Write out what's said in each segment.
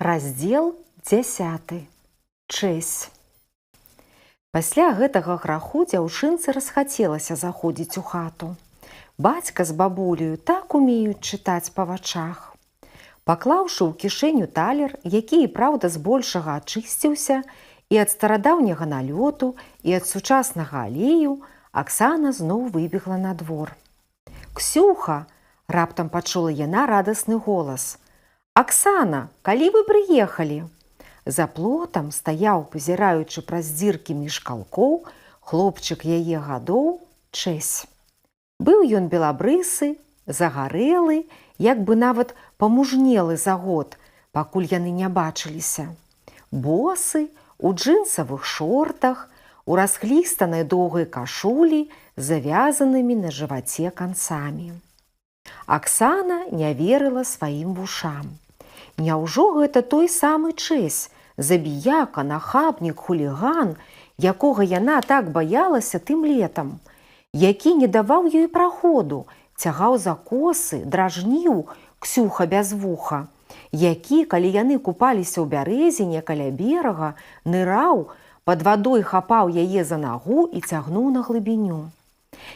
Раздзел 10. Чэсь. Пасля гэтага граху дзяўчынцы расхацелася заходзіць у хату. Бацька з бабуляю так умеюць чытаць па вачах. Паклаўшы ў кішэню талер, які і праўда збольшага ачысціўся і ад старадаўняга налёту, і ад сучаснага алею, Аксана зноў выбегла на двор. «Ксюха!» – раптам пачула яна радасны голас. «Аксана, калі вы прыехалі?» За плотам стаяў, пазіраючы праз дзіркі між калкоў, хлопчык яе гадоў Чэсь. Быў ён белабрысы, загарэлы, як бы нават памужнелы за год, пакуль яны не бачыліся. Босы, у джынсавых шортах, у расхлістанай доўгай кашулі, завязанымі на жываце канцамі. Аксана не верыла сваім вушам. Няўжо гэта той самы Чэсь, забіяка, нахабнік, хуліган, якога яна так баялася тым летам, які не даваў ёй праходу, цягаў за косы, дражніў Ксюха без вуха, які, калі яны купаліся ў бярэзіне каля берага, ныраў, пад вадой хапаў яе за нагу і цягнуў на глыбіню.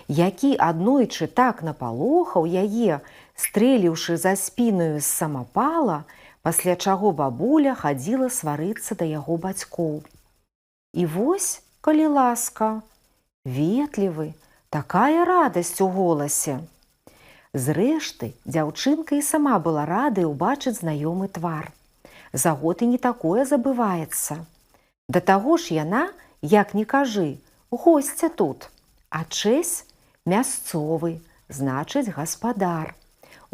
Які аднойчы так напалохаў яе, стрэліўшы за спінаю з самапала, пасля чаго бабуля хадзіла сварыцца да яго бацькоў. І вось, калі ласка, ветлівы, такая радасць у голасе. Зрэшты, дзяўчынка і сама была радая ўбачыць знаёмы твар. За год і не такое забываецца. Да таго ж яна, як ні кажы, госця тут, а Чэсь мясцовы, значыць гаспадар.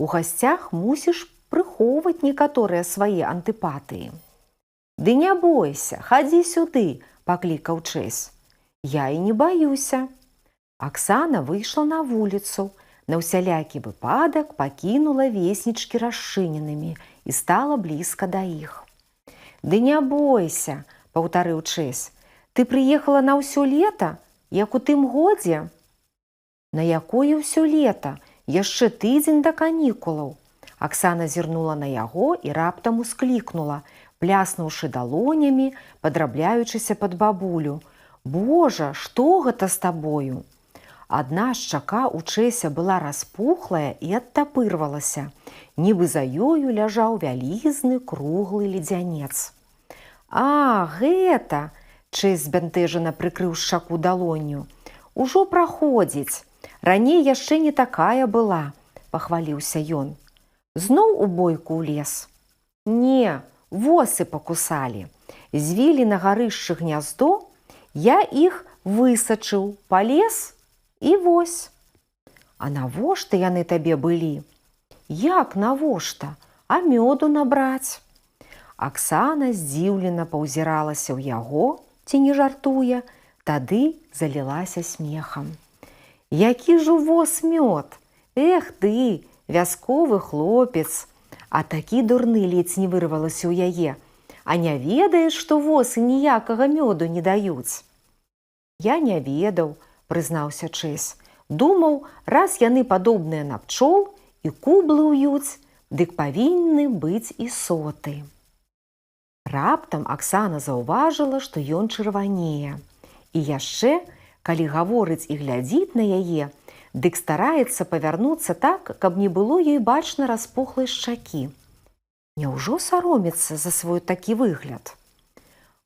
У гасцях мусіш прыхоўваць некаторыя свае антыпатыі. «Ды не бойся, хадзі сюды!» – паклікаў Чэсь. «Я і не баюся!» Аксана выйшла на вуліцу, на ўсялякі выпадак пакінула веснічкі расчыненымі і стала блізка да іх. «Ды не бойся!» – паўтарыў Чэсь. «Ты прыехала на ўсё лета, як у тым годзе?» «На якое ўсё лета? Яшчэ тыдзень да канікулаў!» Аксана зірнула на яго і раптам усклікнула, пляснуўшы далонямі, падрабляючыся пад бабулю. «Божа, што гэта з табою?» Адна шчака ў Чэся была распухлая і адтапырвалася, нібы за ёю ляжаў вялізны круглы ледзянец. «А, гэта!» – Чэсь збянтэжана прыкрыў шчаку далонню. «Ужо праходзіць. Раней яшчэ не такая была», – пахваліўся ён. «Зноў у бойку ўлез?» «Не, восы пакусалі. Звілі на гарышчы гняздо, я іх высачыў, палез і вось». «А навошта яны табе былі?» «Як навошта? А мёду набраць?» Аксана здзіўлена паўзіралася ў яго, ці не жартуе, тады залілася смехам. «Які ж у воз мёд? Эх ты, вясковы хлопец!» А такі дурны ледзь не вырвалася ў яе. «А не ведаеш, што восы ніякага мёду не даюць?» «Я не ведаў», – прызнаўся Чэсь. «Думаў, раз яны падобныя на пчол і кублы ўюць, дык павінны быць і соты». Раптам Аксана заўважыла, што ён чырванее. І яшчэ, калі гаворыць і глядзіць на яе, дык стараецца павярнуцца так, каб не было ёй бачна распухлай шчакі. Няўжо саромецца за свой такі выгляд?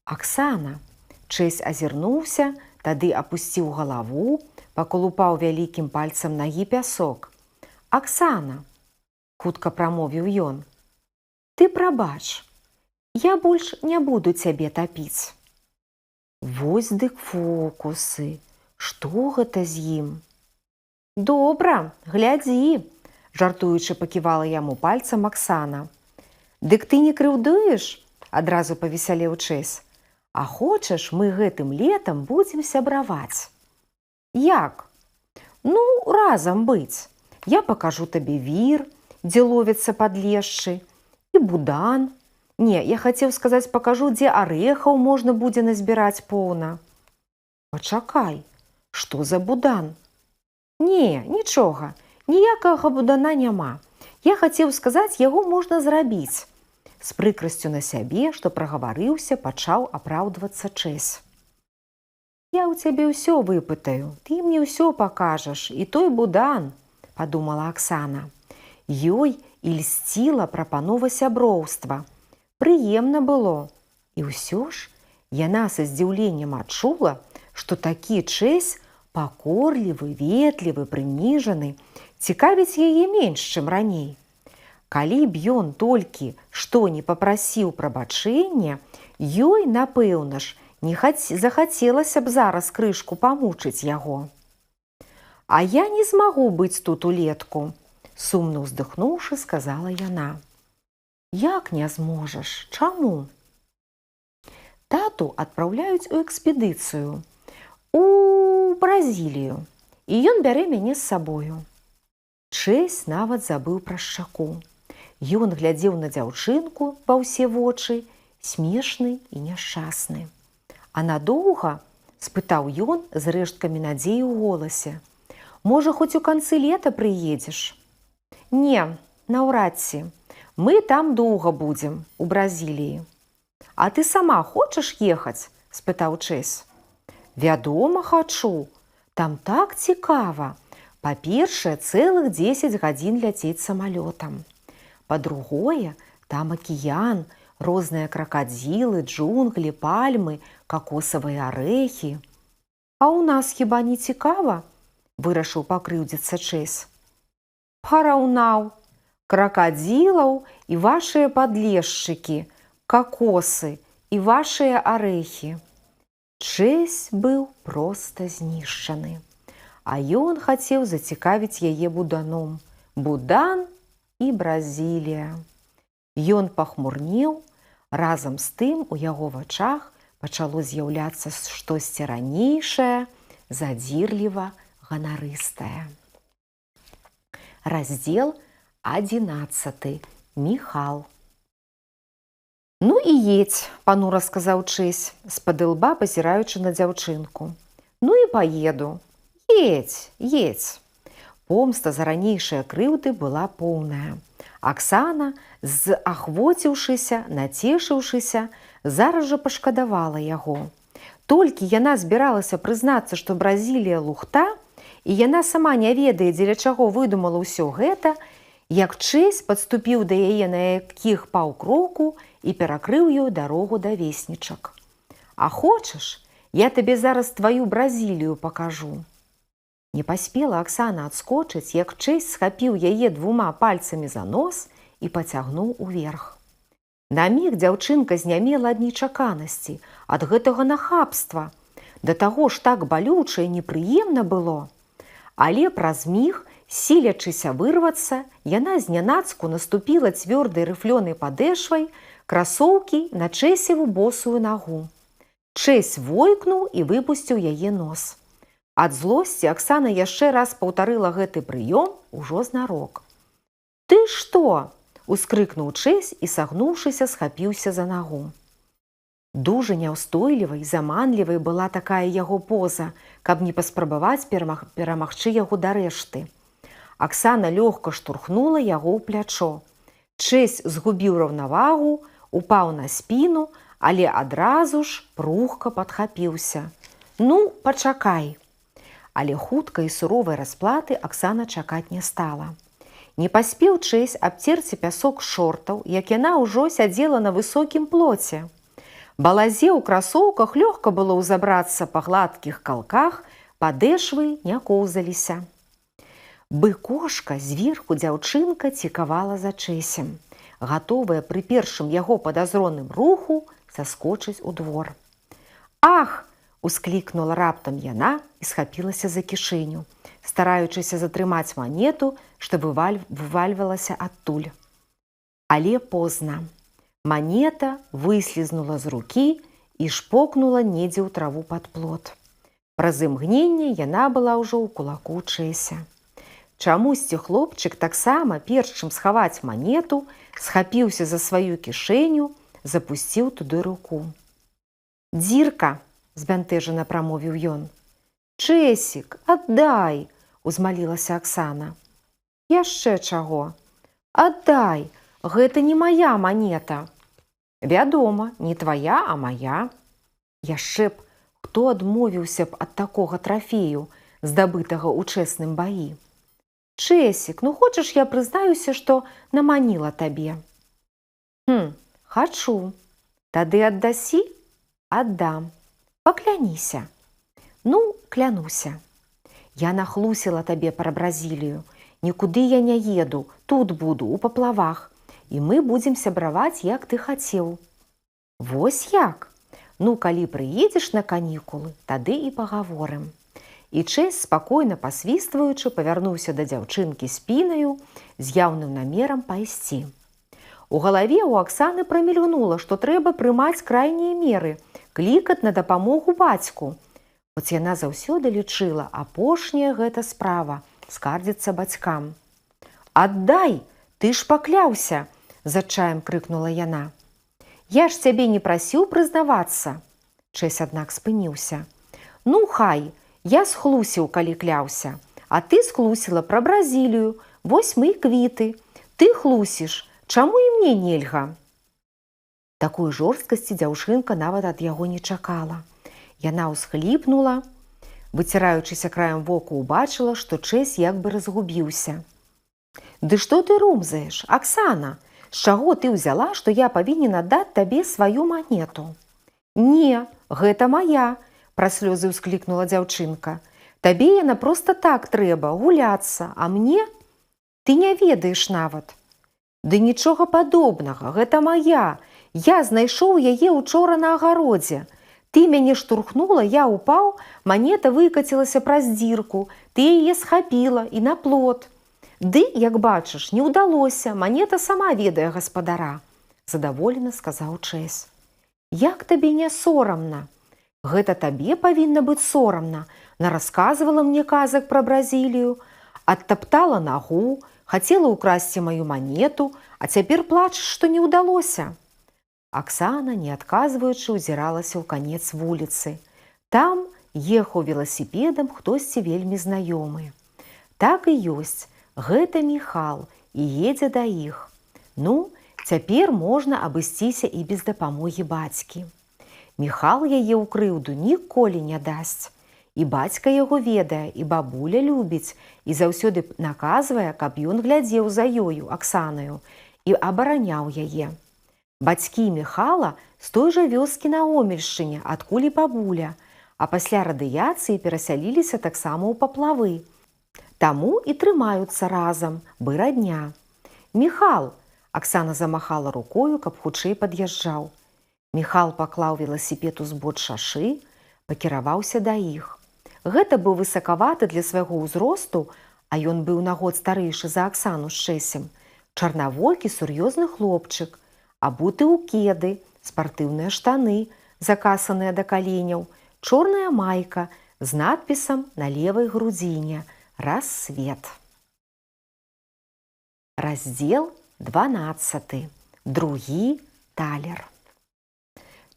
«Аксана!» – Чэсь азірнуўся, тады апусціў галаву, пакалупаў вялікім пальцам нагі пясок. «Аксана!» – хутка прамовіў ён. «Ты прабач, я больш не буду цябе тапіць». Вось дык фокусы! Што гэта з ім? «Добра, глядзі!» – жартуючы паківала яму пальцам Аксана. «Дык ты не крыўдуеш?» – адразу павесялеў Чэсь. «А хочаш, мы гэтым летам будзем сябраваць?» «Як?» «Ну, разам быць. Я пакажу табе вір, дзе ловяцца падлешчы, і будан. Не, я хацеў сказаць, пакажу, дзе арэхаў можна будзе назбіраць поўна». «Пачакай, што за будан?» «Не, нічога, ніякага будана няма. Я хацеў сказаць, яго можна зрабіць. З прыкрасцю на сябе, што прагаварыўся, пачаў апраўдвацца Чэсь. «Я ў цябе ўсё выпытаю, ты мне ўсё пакажаш, і той будан», – падумала Аксана. Ёй і льсціла прапанова сяброўства. Прыемна было. І ўсё ж яна са здзіўленнем адчула, што такі Чэсь, пакорлівы, ветлівы, прыніжаны, цікавіць яе менш, чым раней. Калі б ён толькі што не папрасіў прабачэння, ёй, напэўна ж, захацелася б зараз крышку памучыць яго. «А я не змагу быць тут улетку», – сумна ўздыхнуўшы, сказала яна. «Як не зможаш? Чаму?» «Тату адпраўляюць у экспедыцыю у Бразілію, і ён бярэ мяне з сабою». Чэсь нават забыў пра шчаку. Ён глядзеў на дзяўчынку ва ўсе вочы, смешны і няшчасны. «А надоўга?» – спытаў ён з рэшткамі надзеі ў голасе. «Можа, хоць у канцы лета прыедзеш?» «Не, наўрад ці. Мы там доўга будзем, у Бразіліі». «А ты сама хочаш ехаць?» – спытаў Чэсь. «Вядома, хачу. Там так цікава. Па-першае, цэлых 10 гадзін ляцець самалётам. Па-другое, там акіян, розныя кракадзілы, джунглі, пальмы, какосавыя арэхі». «А ў нас хіба не цікава?» – вырашыў пакрыўдзіцца Чэсь. «Параўнаў. Кракадзілаў і вашыя падлешчыкі, какосы і вашыя арэхі». Чэсь быў проста знішчаны. А ён хацеў зацікавіць яе буданом. Будан і Бразілія. Ён пахмурнеў, разам з тым у яго вачах пачало з'яўляцца штосьці ранейшае, задзірліва ганарыстае. Раздзел 11. Міхал. «Ну і едзь», – панура сказаў Чэсь, з-пад ілба пазіраючы на дзяўчынку. «Ну і паеду. Едзь, едзь». Помста за ранейшыя крыўды была поўная. Аксана, заахвоціўшыся, нацешыўшыся, зараз жа пашкадавала яго. Толькі яна збіралася прызнацца, што Бразілія лухта, і яна сама не ведае, дзеля чаго выдумала ўсё гэта, як Чэсь падступіў да яе на якіх паўкроку і перакрыў ёй дарогу да веснічак. «А хочаш, я табе зараз тваю Бразілію пакажу». Не паспела Аксана адскочыць, як Чэсь схапіў яе 2 пальцамі за нос і пацягнуў уверх. На міг дзяўчынка знямела ад нечаканасці, ад гэтага нахабства. Да таго ж так балюча і непрыемна было. Але праз міг, сілячыся вырвацца, яна знянацку наступіла цвёрдай рыфлёнай падэшвай красоўкі на Чэсеву босую нагу. Чэсь войкнуў і выпусціў яе нос. Ад злосці Аксана яшчэ раз паўтарыла гэты прыём ужо знарок. «Ты што?» – ускрыкнуў Чэсь і, сагнуўшыся, схапіўся за нагу. Дужа няўстойлівай, заманлівай была такая яго поза, каб не паспрабаваць перамагчы яго дарэшты. Аксана лёгка штурхнула яго ў плячо. Чэсь згубіў раўнавагу, упаў на спіну, але адразу ж прухка падхапіўся. «Ну, пачакай». Але хуткай і суровай расплаты Аксана чакаць не стала. Не паспеў Чэсь абцерці пясок шортаў, як яна ўжо сядзела на высокім плоце. Балазе ў красоўках лёгка было ўзабрацца па гладкіх калках, падэшвы не коўзаліся. Бы-кошка зверху дзяўчынка цікавала за Чэсем, гатовая пры першым яго падазроным руху саскочыць у двор. «Ах!» – усклікнула раптам яна і схапілася за кішэню, стараючыся затрымаць манету, што вывальвалася адтуль. Але позна. Манета выслізнула з рукі і шпокнула недзе ў траву пад плот. Праз імгненне яна была ўжо ў кулаку Чэся. Чамусьці хлопчык таксама, перш чым схаваць манету, схапіўся за сваю кішэню, запусціў туды руку. «Дзірка!» – збянтэжана прамовіў ён. «Чэсік, аддай!» – узмалілася Аксана. «Яшчэ чаго?» «Аддай! гэта не мая манета. Вядома, не твая, а мая. Яшчэ б, хто адмовіўся б ад такога трафею, здабытага ў чэсным баі. Чэсік, ну хочаш, я прызнаюся, што наманіла табе? Хачу. Тады аддасі? Аддам. Пакляніся. Ну, клянуся. Я нахлусіла табе пра Бразілію. Нікуды я не еду, тут буду, у паплавах. І мы будзем сябраваць, як ты хацеў. Вось як? Ну, калі прыедзеш на канікулы, тады і пагаворым. І Чэсь, спакойна пасвістваючы, павярнуўся да дзяўчынкі спінаю з яўным намерам пайсці. У галаве ў Аксаны прамільгнула, што трэба прымаць крайнія меры, клікаць на дапамогу бацьку. Хоць яна заўсёды лічыла, апошняя гэта справа скардзіцца бацькам. «Аддай! Ты ж пакляўся!» – з адчаем крыкнула яна. «Я ж цябе не прасіў прызнавацца!» Чэсь, аднак, спыніўся. «Ну, хай! Я схлусіў, калі кляўся. А ты схлусіла пра Бразілію. Вось мы і квіты. Ты хлусіш. Чаму і мне нельга?» Такой жорсткасці дзяўчынка нават ад яго не чакала. Яна ўсхліпнула, выціраючыся краем воку, убачыла, што Чэсь як бы разгубіўся. «Ды што ты румзаеш, Аксана? З чаго ты ўзяла, што я павінен аддаць табе сваю манету?» «Не, гэта мая!» – пра слёзы ўсклікнула дзяўчынка. «Табе яна проста так трэба, гуляцца, а мне? Ты не ведаеш нават!» «Ды нічога падобнага, гэта мая! Я знайшоў яе учора на агародзе. Ты мяне штурхнула, я упаў, манета выкацілася праз дзірку, ты яе схапіла і на плот. Ды, як бачыш, не ўдалося, манета сама ведае гаспадара», – задаволена сказаў Чэсь. «Як табе не сорамна? Гэта табе павінна быць сорамна. Нарасказвала мне казак пра Бразілію, адтаптала нагу, хацела ўкрасці маю манету, а цяпер плачаш, што не ўдалося». Аксана, не адказваючы, узіралася ў канец вуліцы. Там ехаў веласіпедам хтосьці вельмі знаёмы. Так і ёсць, гэта Міхал і едзе да іх. Ну, цяпер можна абысціся і без дапамогі бацькі. Міхал яе ў крыўду ніколі не дасць. І бацька яго ведае, і бабуля любіць, і заўсёды наказвае, каб ён глядзеў за ёю, Аксанаю, і абараняў яе. Бацькі Міхала з той жа вёскі на Омельшчыне, адкуль і бабуля, а пасля радыяцыі перасяліліся таксама ў Паплавы. Таму і трымаюцца разам, бы радня. «Міхал!» – Аксана замахала рукою, каб хутчэй пад'язджаў. Міхал паклаў веласіпед узбок шашы, пакіраваўся да іх. Гэта быў высакаваты для свайго ўзросту, а ён быў на год старэйшы за Аксану з Чэсем, чарнавокі сур'ёзны хлопчык, абуты ў кеды, спартыўныя штаны, закасаныя да каленяў, чорная майка з надпісам на левай грудзіне «Рассвет». Раздзел 12. Другі талер.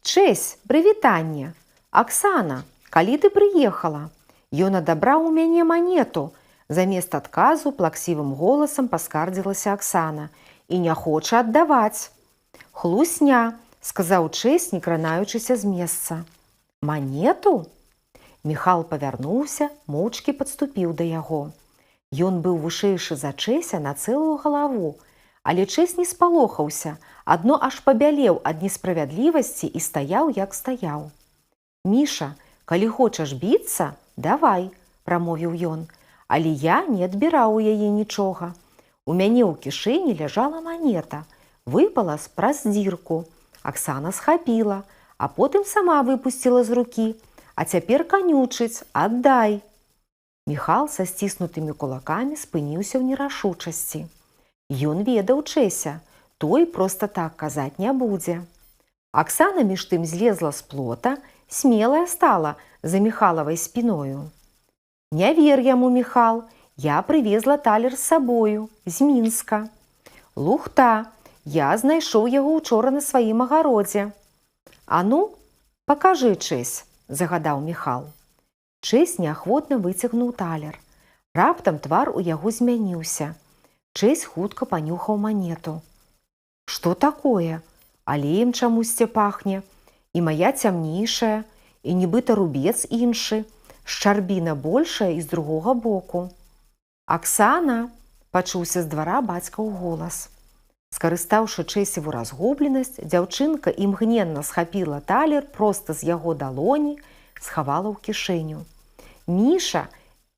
«Чэсь, прывітанне! Аксана, калі ты прыехала? Ён адабраў у мяне манету!» Замест адказу плаксівым голасам паскардзілася Аксана. «І не хоча аддаваць!» «Хлусня!» – сказаў Чэсь, не кранаючыся з месца. «Манету?» Міхал павярнуўся, моўчкі падступіў да яго. Ён быў вышэйшы за Чэся на цэлую галаву, але Чэсь не спалохаўся, адно аж пабялеў ад несправядлівасці і стаяў, як стаяў. «Міша, калі хочаш біцца, давай», – прамовіў ён, «але я не адбіраў у яе нічога. У мяне ў кішэні ляжала манета, выпала праз дзірку. Аксана схапіла, а потым сама выпусціла з рукі, а цяпер канючыць, аддай». Міхал са сціснутымі кулакамі спыніўся ў нерашучасці. Ён ведаў Чэся, той проста так казаць не будзе. Аксана між тым злезла з плота, смелая стала за Міхалавай спіною. «Не вер яму, Міхал, я прывезла талер з сабою, з Мінска. Лухта, я знайшоў яго учора на сваім агародзе». «А ну, пакажы, Чэсь», – загадаў Міхал. Чэсь неахвотна выцягнуў талер. Раптам твар у яго змяніўся. Чэсь хутка панюхаў манету. Што такое? Алеем чамусьці пахне. І моя цямнейшая, і нібыта рубец іншы, шчарбіна большая і з другога боку. «Аксана!» – пачуўся з двара бацькаў голас. Скарыстаўшы Чэсеву разгубленасць, дзяўчынка імгненна схапіла талер проста з яго далоні, схавала ў кішэню. «Міша,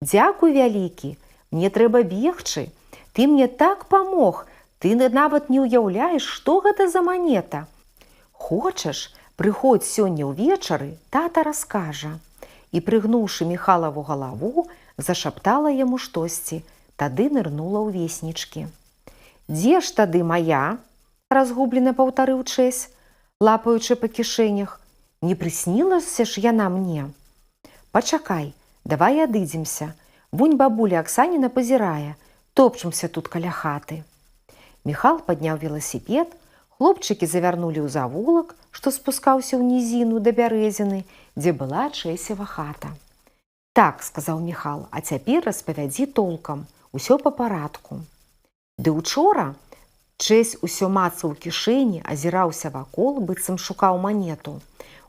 дзякуй вялікі, мне трэба бегчы. Ты мне так памог, ты нават не ўяўляеш, што гэта за манета. Хочаш, прыходзь сёння ўвечары, тата раскажа». І, прыгнуўшы Міхалаву галаву, зашаптала яму штосьці, тады нырнула ў веснічкі. «Дзе ж тады моя?» – разгублена паўтарыў Чэсь, лапаючы па кішэнях. «Не прыснілася ж яна мне?» «Пачакай, давай адыдземся. Вунь бабуля Аксаніна пазірае, топчемся тут каля хаты». Міхал падняў веласіпед, хлопчыкі завярнулі ў завулак, што спускаўся ў нізіну да бярэзіны, дзе была Чэсева хата. «Так», – сказаў Міхал, – «а цяпер распавядзі толкам, усё па парадку». Ды учора Чэсь усё мацаў у кішэні, азіраўся вакол, быццам шукаў манету.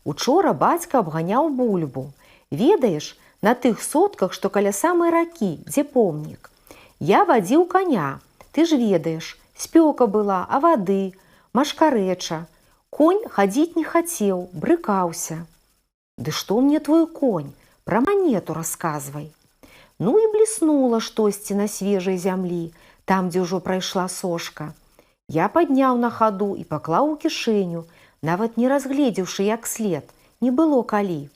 Учора бацька абганяў бульбу. Ведаеш, на тых сотках, што каля самай ракі, дзе помнік. Я вадзіў каня, ты ж ведаеш, спёка была, а вады, машкарэча. Конь хадзіць не хацеў, брыкаўся. Ды што мне твой конь? Пра манету расказвай. Ну і бліснула штосьці на свежай зямлі, там, дзе ўжо прайшла сошка. Я падняў на хаду і паклаў у кішэню, нават не разгледзеўшы як след, не было калі.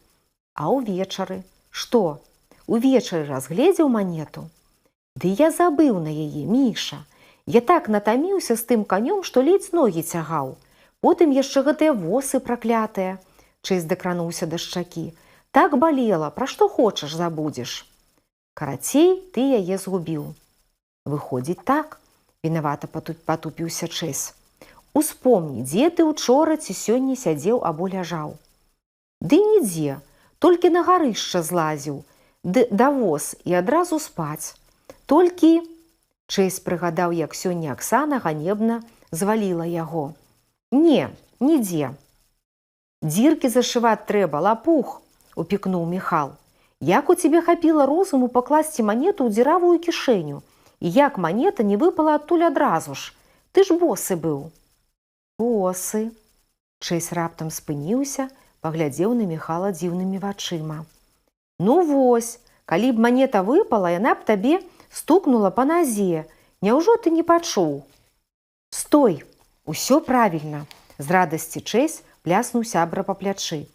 А ўвечары? Што? Увечары разгледзеў манету? Ды я забыў на яе, Міша. Я так натаміўся з тым канём, што ледзь ногі цягаў. Потым яшчэ гэтыя восы праклятыя. Чэсь дакрануўся да шчакі. Так балела, пра што хочаш забудзеш. Карацей, ты яе згубіў. Выходзіць так, вінавата патупіўся Чэсь. Успомні, дзе ты учора ці сёння сядзеў або ляжаў. Ды нідзе, толькі на гарышча злазіў, да воз і адразу спаць. Толькі... Чэсь прыгадаў, як сёння Аксана ганебна зваліла яго. Не, нідзе. Дзіркі зашываць трэба, лапух, упікнуў Міхал. Як у цябе хапіла розуму пакласці манету ў дзіравую кішэню? І як манета не выпала адтуль адразу ж? Ты ж босы быў. Босы. Чэсь раптам спыніўся, паглядзеў на Міхала дзіўнымі вачыма. Ну вось, калі б манета выпала, яна б табе стукнула па назе. Няўжо ты не пачуў? Стой, усё правільна. З радасці Чэсь пляснуў сябра па плячы.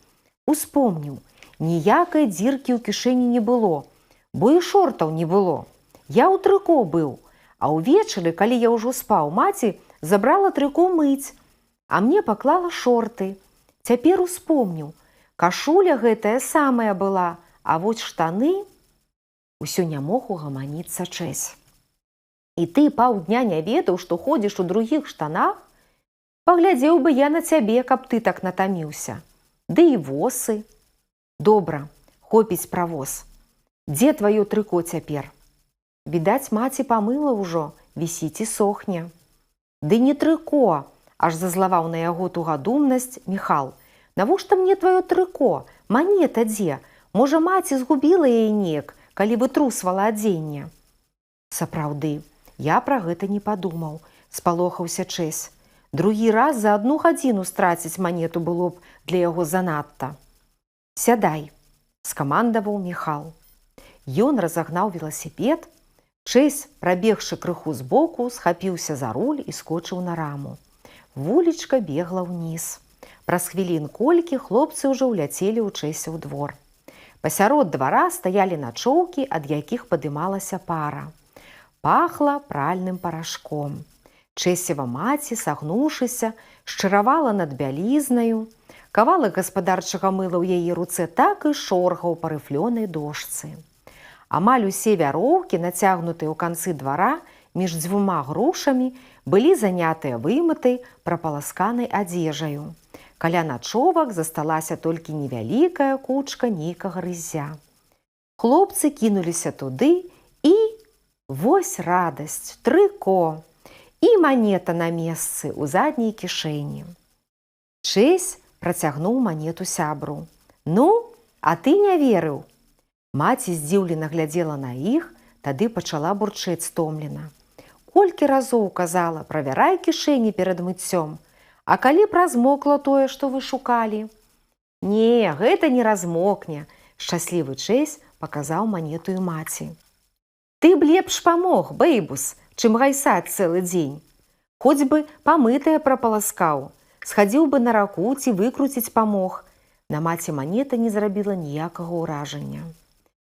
Успомніў, ніякай дзіркі ў кішэні не было, бо і шортаў не было. Я ў трыко быў, а ўвечары, калі я ўжо спаў, маці забрала трыко мыць, а мне паклала шорты. Цяпер успомніў, кашуля гэтая самая была, а вось штаны... Усё не мог угаманіцца Чэсь. І ты паўдня не ведаў, што ходзіш у другіх штанах? Паглядзеў бы я на цябе, каб ты так натаміўся. Ды і восы. Добра, хопіць пра воз. Дзе тваё трыко цяпер? Відаць, маці памыла ўжо, вісіць і сохне. Ды не трыко, аж зазлаваў на яго тугадумнасць Міхал. Навошта мне тваё трыко? Манета дзе? Можа, маці згубіла яе неяк, калі вытрусвала адзенне. Сапраўды, я пра гэта не падумаў, спалохаўся Чэсь. Другі раз за 1 гадзіну страціць манету было б для яго занадта. Сядай, скамандаваў Міхал. Ён разагнаў веласіпед. Чэсь, прабегшы крыху збоку, схапіўся за руль і скочыў на раму. Вулічка бегла ўніз. Праз хвілін колькі хлопцы ўжо ўляцелі ў Чэся ў двор. Пасярод двара стаялі начоўкі, ад якіх падымалася пара. Пахла пральным парашком. Чэсева маці, сагнуўшыся, шчыравала над бялізнаю. Кавалак гаспадарчага мыла ў яе руцэ так і шоргаў па рыфлёнай дошцы. Амаль усе вяроўкі, нацягнутыя ў канцы двара, між 2 грушамі, былі занятыя вымытай, прапаласканай адзежаю. Каля начовак засталася толькі невялікая кучка нейкага рыззя. Хлопцы кінуліся туды і... Вось радасць, трыко! І манета на месцы ў задняй кішэні. Чэсь працягнуў манету сябру. Ну, а ты не верыў? Маці здзіўлена глядзела на іх, тады пачала бурчэць стомлена. Колькі разоў казала, правярай кішэні перад мыццём, а калі б размокла тое, што вы шукалі? Не, гэта не размокне, шчаслівы Чэсь паказаў манету і маці. Ты б лепш памог, бэйбус, чым гайсаць цэлы дзень. Хоць бы памытае прапаласкаў, схадзіў бы на раку ці выкруціць памог. На маці манета не зрабіла ніякага ўражання.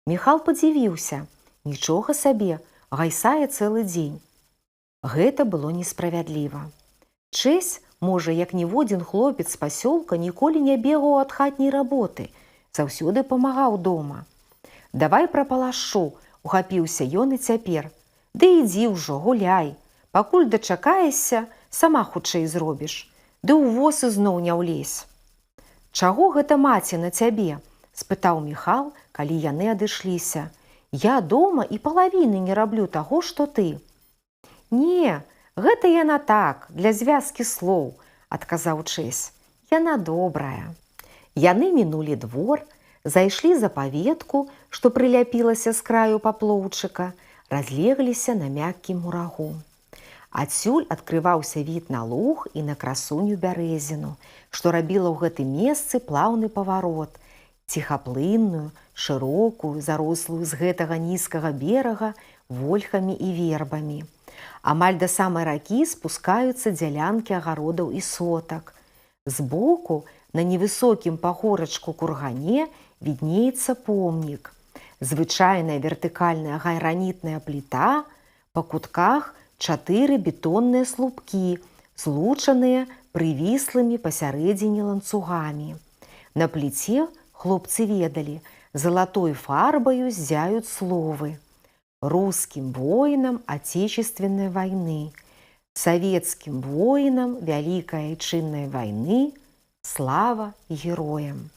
Міхал падзівіўся. Нічога сабе, гайсае цэлы дзень. Гэта было несправядліва. Чэсь, можа, як ніводзін хлопец з пасёлка, ніколі не бегаў ад хатняй работы, заўсёды памагаў дома. Давай прапалашу, ухапіўся ён і цяпер. Ды ідзі ўжо, гуляй. Пакуль дачакаешся, сама хутчэй зробіш. Ды ў воз ізноў не ўлезь. Чаго гэта маці на цябе? Спытаў Міхал, калі яны адышліся. Я дома і палавіны не раблю таго, што ты. Не, гэта яна так, для звязкі слоў, адказаў Чэсь. Яна добрая. Яны мінулі двор, зайшлі за паветку, што прыляпілася з краю паплоўчыка, разлегліся на мяккім мурагу. Адсюль адкрываўся від на луг і на красуню бярэзіну, што рабіла ў гэтым месцы плаўны паварот, ціхаплынную, шырокую, зарослую з гэтага нізкага берага вольхамі і вербамі. Амаль да самай ракі спускаюцца дзялянкі агародаў і сотак. Збоку, на невысокім пагорачку кургане, віднеецца помнік. Звычайная вертыкальная гранітная пліта, па кутках 4 бетонныя слупкі, злучаныя прывіслымі пасярэдзіне ланцугамі. На пліце, хлопцы ведалі, залатой фарбаю ззяюць словы: русским воинам Отечественной войны, советским воинам Великой Отчинной войны, слава героям.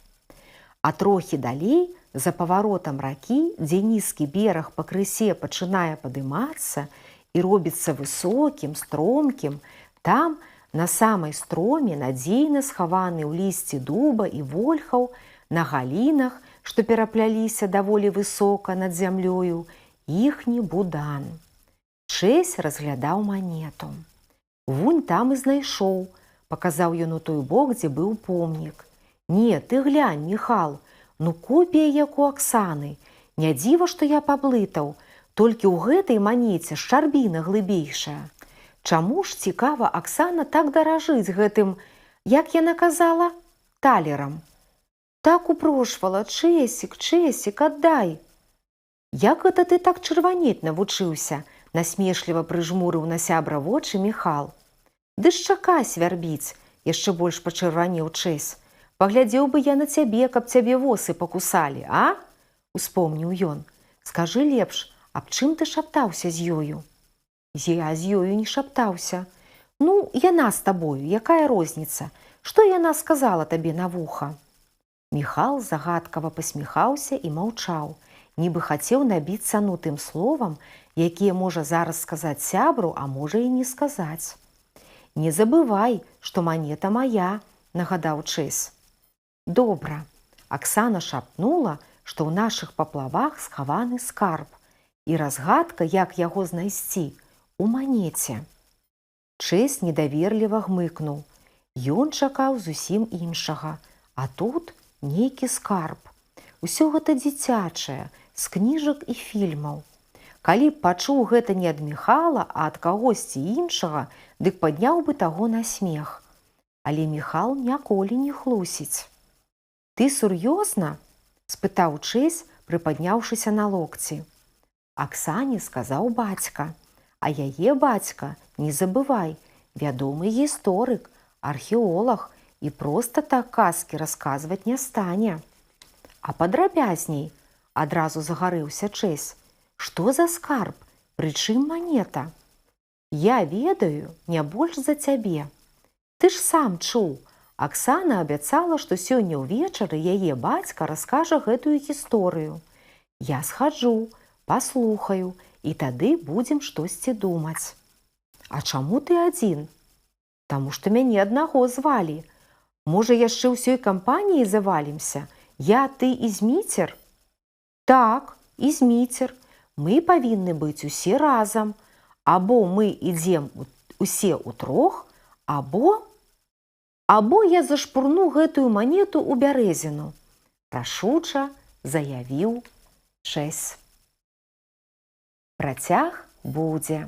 А трохі далей, за паваротам ракі, дзе нізкі бераг пакрысе пачынае падымацца і робіцца высокім, стромкім, там, на самай строме, надзейна схаваны ў лісці дуба і вольхаў, на галінах, што перапляліся даволі высока над зямлёю, іхні будан. Чэсь разглядаў манету. Вунь там і знайшоў, паказаў ён у той бок, дзе быў помнік. Не, ты глянь, Міхал, ну копія як у Аксаны. Не дзіва, што я паблытаў, толькі ў гэтай манеце шчарбіна глыбейшая. Чаму ж, цікава, Аксана так даражыць гэтым, як яна казала, талерам? Так упрошвала: Чэсік, Чэсік, аддай. Як гэта ты так чырванець навучыўся? Насмешліва прыжмурыў на сябра вочы Міхал. Ды ж чакай свярбіць, яшчэ больш пачырванеў Чэсь. Паглядзеў бы я на цябе, каб цябе восы пакусалі, а? Успомніў ён. Скажы лепш, аб чым ты шаптаўся з ёю? Я з ёю не шаптаўся. Ну, яна з табою, якая розніца? Што яна сказала табе на вуха? Міхал загадкава пасміхаўся і маўчаў, нібы хацеў набіць цану тым словам, якія можа зараз сказаць сябру, а можа і не сказаць. Не забывай, што манета мая, нагадаў Чэсь. Добра. Аксана шапнула, што ў нашых паплавах схаваны скарб, і разгадка, як яго знайсці, у манеце. Чэсь недаверліва гмыкнуў. Ён чакаў зусім іншага, а тут нейкі скарб. Усё гэта дзіцячае, з кніжак і фільмаў. Калі б пачуў гэта не ад Міхала, а ад кагосьці іншага, дык падняў бы таго на смех. Але Міхал ніколі не хлусіць. Ты сур'ёзна? Спытаў Чэсь, прыпадняўшыся на локці. Аксане сказаў бацька. А яе бацька, не забывай, вядомы гісторык, археолог і проста так казкі расказваць не стане. А падрабязней, адразу загарэўся Чэсь. Што за скарб? Прычым манета? Я ведаю не больш за цябе. Ты ж сам чуў. Аксана абяцала, што сёння ўвечары яе бацька раскажа гэтую гісторыю. Я схаджу, паслухаю, і тады будзем штосьці думаць. А чаму ты адзін? Таму што мяне аднаго звалі. Можа, яшчэ ўсёй кампаніяй завалімся? Я, ты і Зміцер? Так, і Зміцер. Мы павінны быць усе разам. Або мы ідзем усе ўтрох, або я зашпурну гэтую манету ў бярэзіну, рашуча заявіў Чэсь. Працяг будзе.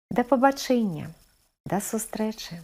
Да пабачэння, да сустрэчы.